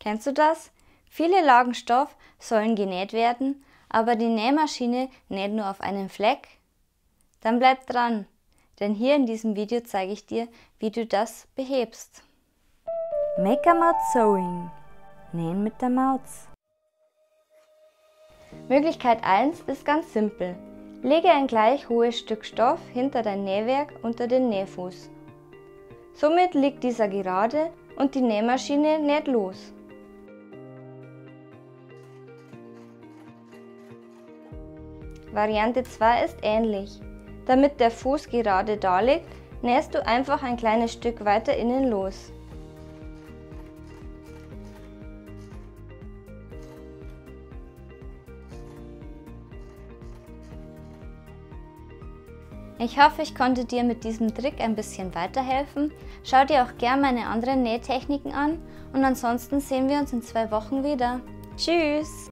Kennst du das? Viele Lagen Stoff sollen genäht werden, aber die Nähmaschine näht nur auf einen Fleck? Dann bleib dran, denn hier in diesem Video zeige ich dir, wie du das behebst. Make a Maut Sewing. Nähen mit der Maus. Möglichkeit 1 ist ganz simpel. Lege ein gleich hohes Stück Stoff hinter dein Nähwerk unter den Nähfuß. Somit liegt dieser gerade und die Nähmaschine näht los. Variante 2 ist ähnlich. Damit der Fuß gerade da liegt, nähst du einfach ein kleines Stück weiter innen los. Ich hoffe, ich konnte dir mit diesem Trick ein bisschen weiterhelfen. Schau dir auch gerne meine anderen Nähtechniken an und ansonsten sehen wir uns in 2 Wochen wieder. Tschüss!